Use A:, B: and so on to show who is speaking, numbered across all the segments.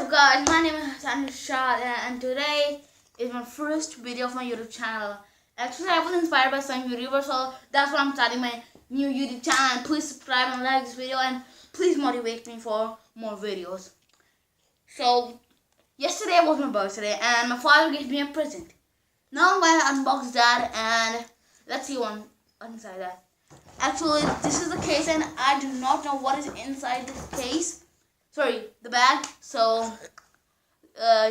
A: up guys, my name is Anusha and today is my first video of my YouTube channel. Actually I was inspired by some YouTubers, so that's why I'm starting my new YouTube channel. Please subscribe and like this video and please motivate me for more videos. So yesterday was my birthday and my father gave me a present. Now I'm going to unbox that and let's see what's inside that. Actually this is the case and I do not know what is inside this case. Sorry, the bag. So,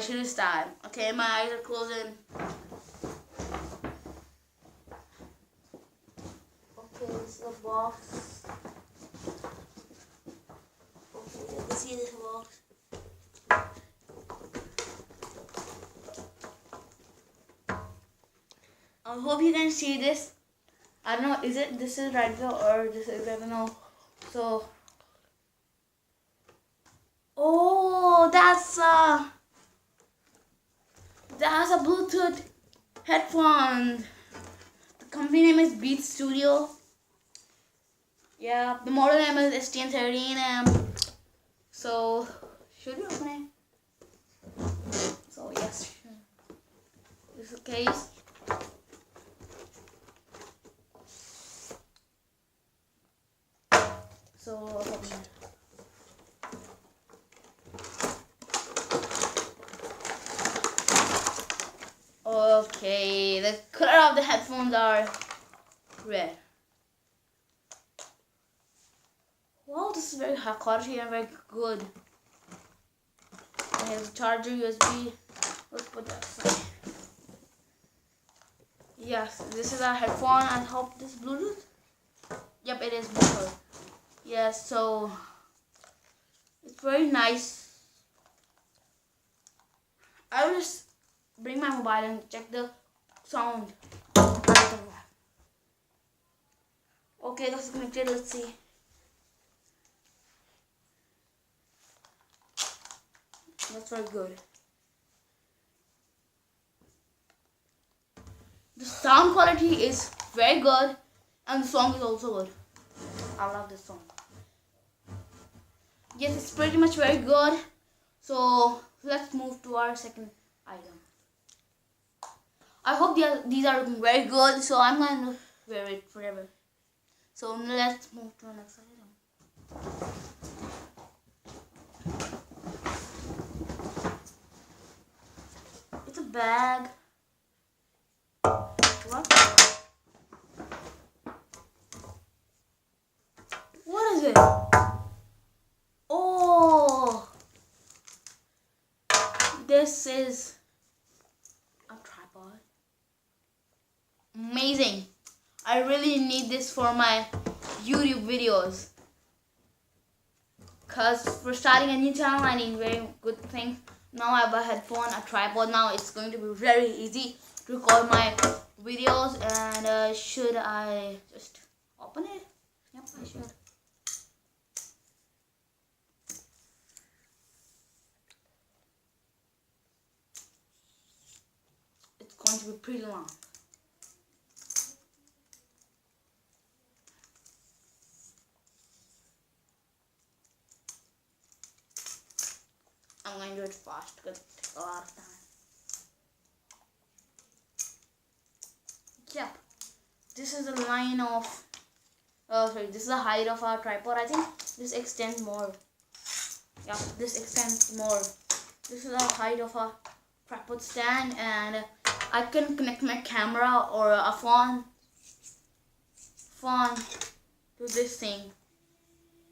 A: should we start? Okay, my eyes are closing. Okay, this is the box. Okay, let me see this box. I hope you can see this. I don't know, this is regular or this is, I don't know. So, oh, that's a Bluetooth headphone. The company name is Beats Studio. Yeah, the model name is STM13. So, should we open it? So yes, this is the case. So I'll open it. Okay, the color of the headphones are red. Wow, this is very high quality and very good. It has a charger, USB. Let's put that aside. Yes, this is our headphone. I hope this is Bluetooth. Yep, it is Bluetooth. Yes, so it's very nice. I will just bring my mobile and check the sound. Okay, that's connected. Let's see. That's very good. The sound quality is very good and the song is also good. I love this song. Yes, it's pretty much very good. So let's move to our second item. I hope these are looking very good, so I'm going to wear it forever. So let's move to the next item. It's a bag. What? What is it? Oh! This is a tripod. Amazing. I really need this for my YouTube videos. Cause for starting a new channel I need very good things. Now I have a headphone, a tripod. Now it's going to be very easy to record my videos. And should I just open it? Yep, I should. It's going to be pretty long. I'm going to do it fast because it takes a lot of time. Yep. This is the line of, this is the height of our tripod. I think this extends more. Yeah, this extends more. This is the height of our tripod stand and I can connect my camera or a phone to this thing.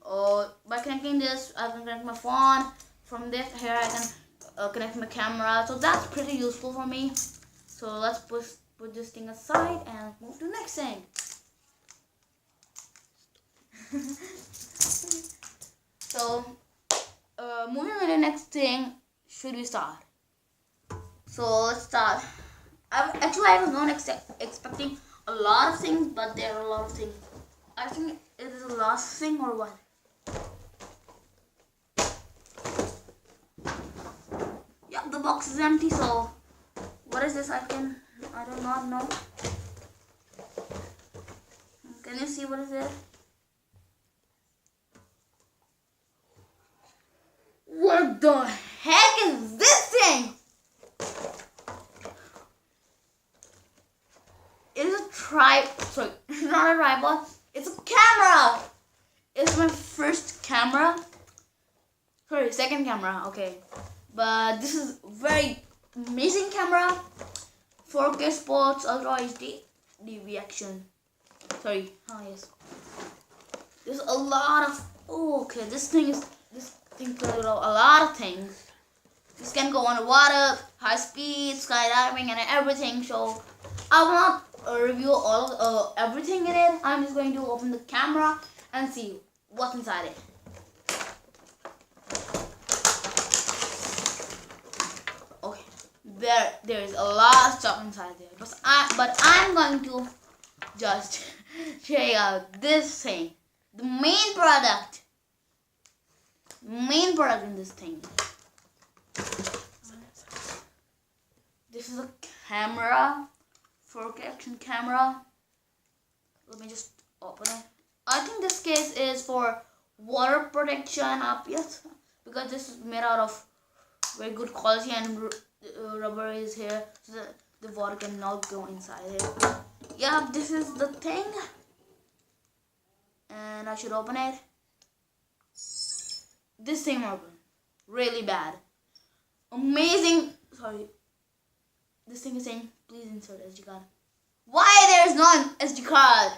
A: By connecting this, I can connect my phone. From this here I can connect my camera, so that's pretty useful for me. So let's put this thing aside and move to the next thing. So moving on to the next thing, should we start? So let's start. I was not expecting a lot of things, but there are a lot of things. I think it is the last thing or what? The box is empty, so what is this? I do not know. Can you see what is there? What the heck second camera. Okay, but this is very amazing camera. 4K Sports Ultra HD DV action. Sorry. Oh yes. There's a lot of. Oh, okay. This thing can do a lot of things. This can go on water, high speed, skydiving, and everything. So I will not review all everything in it. I'm just going to open the camera and see what's inside it. Okay, there is a lot of stuff inside there, but I'm going to just check out this thing, the main product in this thing. This is a camera, 4K action camera. Let me just open it. I think this case is for water protection up, yes, because this is made out of very good quality and rubber is here so that the water cannot go inside it. Yeah, this is the thing, and I should open it. This thing open really bad. Amazing. Sorry, this thing is saying please insert SD card. Why there is no SD card?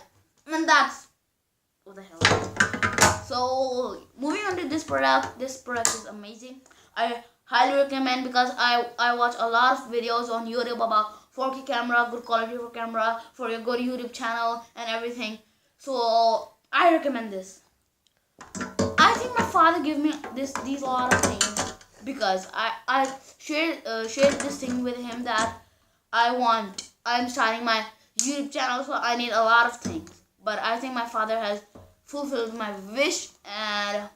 A: I mean, that's what the hell. So moving on to this product. This product is amazing. I highly recommend because I watch a lot of videos on YouTube about 4K camera, good quality for camera for your good YouTube channel and everything. So I recommend this. I think my father gave me these lot of things because I shared this thing with him that I'm starting my YouTube channel, so I need a lot of things. But I think my father has fulfilled my wish, and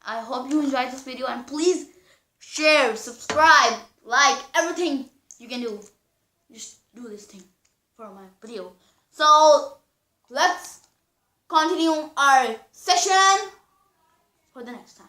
A: I hope you enjoyed this video, and please share, subscribe, like, everything you can do. Just do this thing for my video. So let's continue our session for the next time.